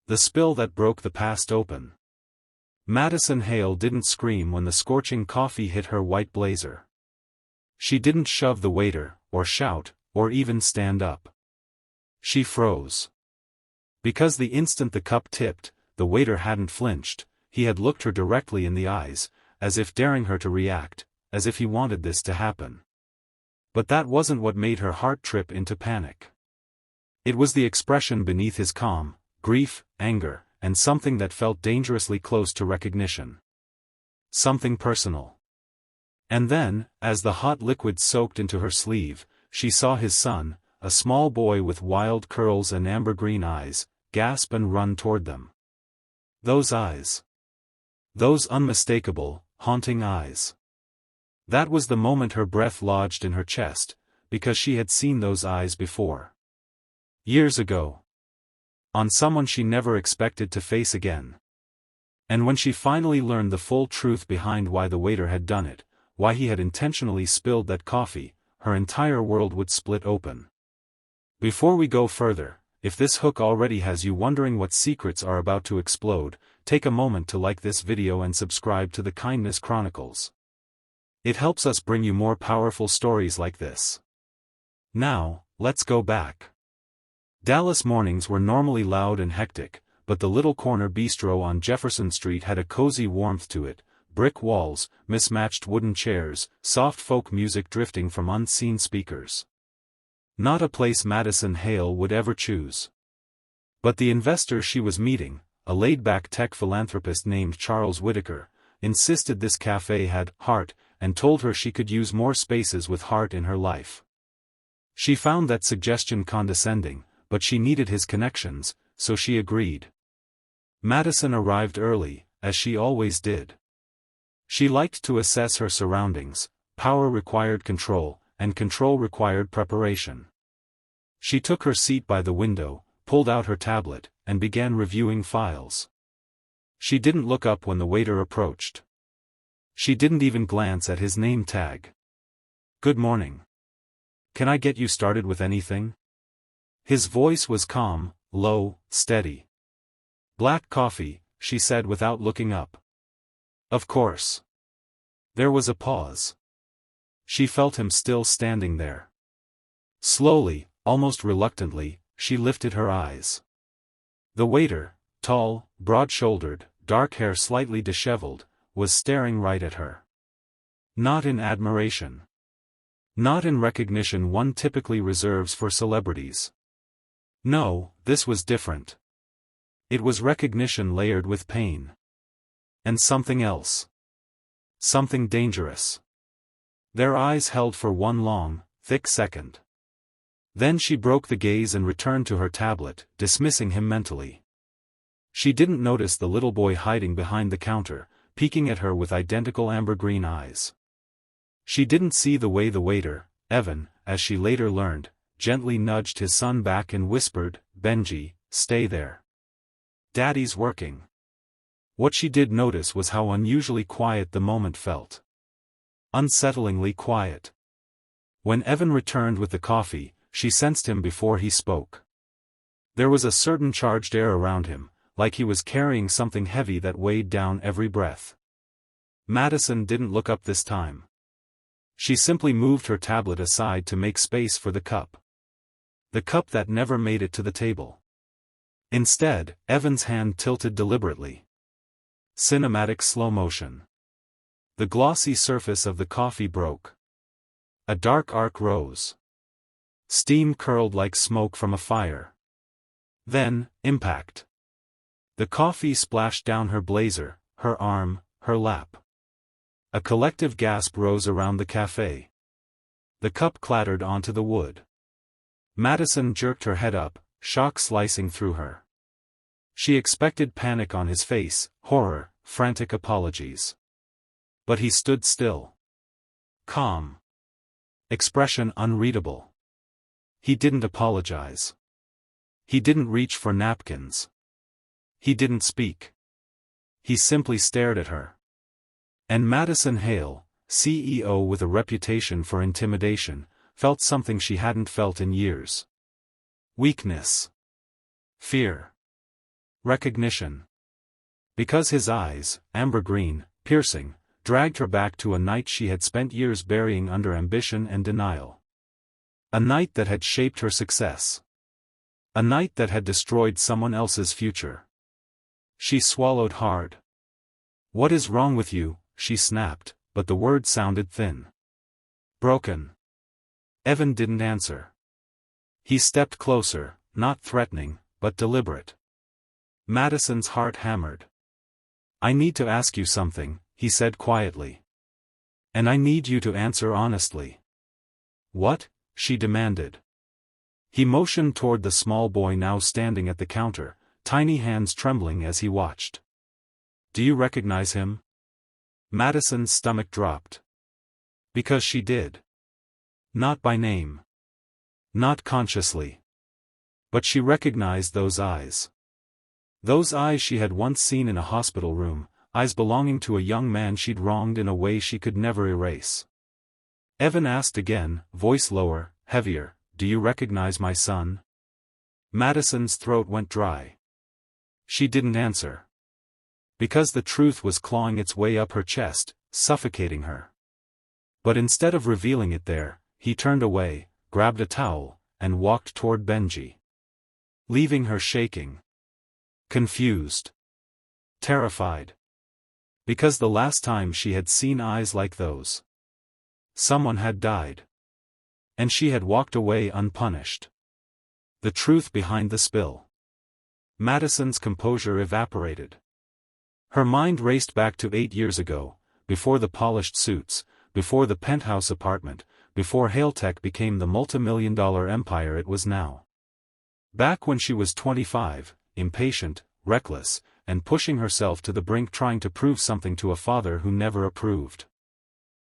The spill that broke the past open. Madison Hale didn't scream when the scorching coffee hit her white blazer. She didn't shove the waiter, or shout, or even stand up. She froze. Because the instant the cup tipped, the waiter hadn't flinched, he had looked her directly in the eyes, as if daring her to react, as if he wanted this to happen. But that wasn't what made her heart trip into panic. It was the expression beneath his calm, grief, anger, and something that felt dangerously close to recognition. Something personal. And then, as the hot liquid soaked into her sleeve, she saw his son, a small boy with wild curls and amber-green eyes, gasp and run toward them. Those eyes. Those unmistakable, haunting eyes. That was the moment her breath lodged in her chest, because she had seen those eyes before. Years ago. On someone she never expected to face again. And when she finally learned the full truth behind why the waiter had done it, why he had intentionally spilled that coffee, her entire world would split open. Before we go further, if this hook already has you wondering what secrets are about to explode, take a moment to like this video and subscribe to the Kindness Chronicles. It helps us bring you more powerful stories like this. Now, let's go back. Dallas mornings were normally loud and hectic, but the little corner bistro on Jefferson Street had a cozy warmth to it, brick walls, mismatched wooden chairs, soft folk music drifting from unseen speakers. Not a place Madison Hale would ever choose. But the investor she was meeting, a laid-back tech philanthropist named Charles Whitaker, insisted this cafe had heart, and told her she could use more spaces with heart in her life. She found that suggestion condescending, but she needed his connections, so she agreed. Madison arrived early, as she always did. She liked to assess her surroundings. Power required control, and control required preparation. She took her seat by the window, pulled out her tablet, and began reviewing files. She didn't look up when the waiter approached. She didn't even glance at his name tag. "Good morning. Can I get you started with anything?" His voice was calm, low, steady. "Black coffee," she said without looking up. "Of course." There was a pause. She felt him still standing there. Slowly, almost reluctantly, she lifted her eyes. The waiter, tall, broad-shouldered, dark hair slightly disheveled, was staring right at her. Not in admiration. Not in recognition one typically reserves for celebrities. No, this was different. It was recognition layered with pain. And something else. Something dangerous. Their eyes held for one long, thick second. Then she broke the gaze and returned to her tablet, dismissing him mentally. She didn't notice the little boy hiding behind the counter, peeking at her with identical amber-green eyes. She didn't see the way the waiter, Evan, as she later learned, gently nudged his son back and whispered, "Benji, stay there. Daddy's working." What she did notice was how unusually quiet the moment felt. Unsettlingly quiet. When Evan returned with the coffee, she sensed him before he spoke. There was a certain charged air around him, like he was carrying something heavy that weighed down every breath. Madison didn't look up this time. She simply moved her tablet aside to make space for the cup. The cup that never made it to the table. Instead, Evan's hand tilted deliberately. Cinematic slow motion. The glossy surface of the coffee broke. A dark arc rose. Steam curled like smoke from a fire. Then, impact. The coffee splashed down her blazer, her arm, her lap. A collective gasp rose around the cafe. The cup clattered onto the wood. Madison jerked her head up, shock slicing through her. She expected panic on his face, horror, frantic apologies. But he stood still. Calm. Expression unreadable. He didn't apologize. He didn't reach for napkins. He didn't speak. He simply stared at her. And Madison Hale, CEO with a reputation for intimidation, felt something she hadn't felt in years. Weakness. Fear. Recognition. Because his eyes, amber green, piercing, dragged her back to a night she had spent years burying under ambition and denial. A night that had shaped her success. A night that had destroyed someone else's future. She swallowed hard. "What is wrong with you?" she snapped, but the words sounded thin. "Broken." Evan didn't answer. He stepped closer, not threatening, but deliberate. Madison's heart hammered. "I need to ask you something," he said quietly. "And I need you to answer honestly." "What?" she demanded. He motioned toward the small boy now standing at the counter, tiny hands trembling as he watched. "Do you recognize him?" Madison's stomach dropped. Because she did. Not by name. Not consciously. But she recognized those eyes. Those eyes she had once seen in a hospital room, eyes belonging to a young man she'd wronged in a way she could never erase. Evan asked again, voice lower, heavier, "Do you recognize my son?" Madison's throat went dry. She didn't answer. Because the truth was clawing its way up her chest, suffocating her. But instead of revealing it there, he turned away, grabbed a towel, and walked toward Benji. Leaving her shaking. Confused. Terrified. Because the last time she had seen eyes like those, someone had died. And she had walked away unpunished. The truth behind the spill. Madison's composure evaporated. Her mind raced back to 8 years ago, before the polished suits, before the penthouse apartment, before Hailtech became the multimillion-dollar empire it was now. Back when she was 25, impatient, reckless, and pushing herself to the brink trying to prove something to a father who never approved.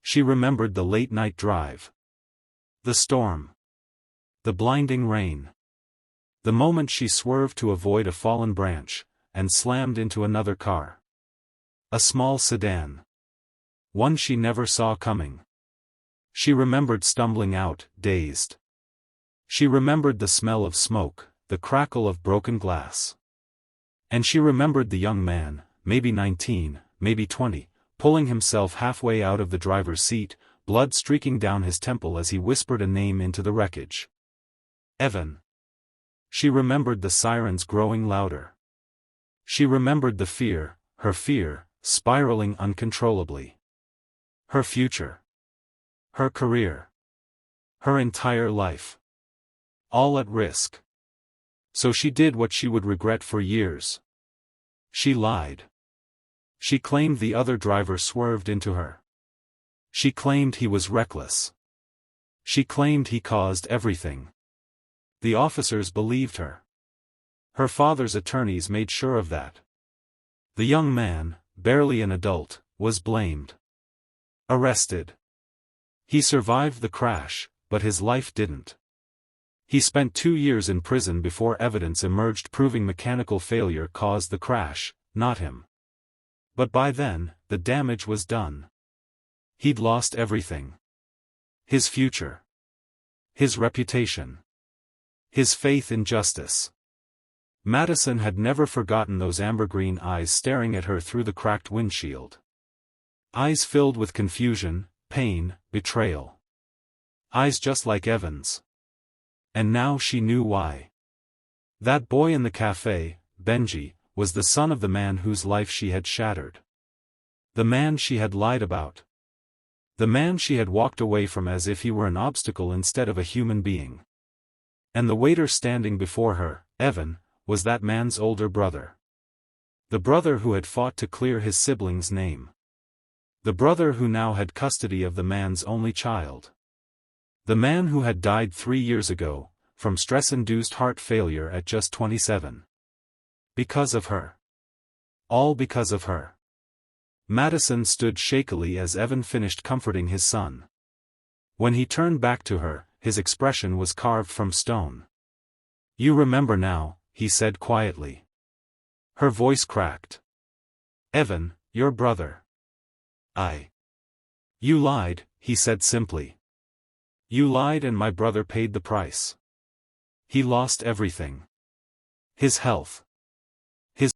She remembered the late-night drive. The storm. The blinding rain. The moment she swerved to avoid a fallen branch, and slammed into another car. A small sedan. One she never saw coming. She remembered stumbling out, dazed. She remembered the smell of smoke, the crackle of broken glass. And she remembered the young man, maybe 19, maybe 20, pulling himself halfway out of the driver's seat, blood streaking down his temple as he whispered a name into the wreckage. Evan. She remembered the sirens growing louder. She remembered the fear, her fear, spiraling uncontrollably. Her future. Her career. Her entire life. All at risk. So she did what she would regret for years. She lied. She claimed the other driver swerved into her. She claimed he was reckless. She claimed he caused everything. The officers believed her. Her father's attorneys made sure of that. The young man, barely an adult, was blamed. Arrested. He survived the crash, but his life didn't. He spent 2 years in prison before evidence emerged proving mechanical failure caused the crash, not him. But by then, the damage was done. He'd lost everything. His future. His reputation. His faith in justice. Madison had never forgotten those amber-green eyes staring at her through the cracked windshield. Eyes filled with confusion, pain, betrayal. Eyes just like Evan's. And now she knew why. That boy in the cafe, Benji, was the son of the man whose life she had shattered. The man she had lied about. The man she had walked away from as if he were an obstacle instead of a human being. And the waiter standing before her, Evan, was that man's older brother. The brother who had fought to clear his sibling's name. The brother who now had custody of the man's only child. The man who had died 3 years ago, from stress-induced heart failure at just 27. Because of her. All because of her. Madison stood shakily as Evan finished comforting his son. When he turned back to her, his expression was carved from stone. "You remember now," he said quietly. Her voice cracked. "Evan, your brother." You lied," he said simply. "You lied and my brother paid the price. He lost everything. His health. His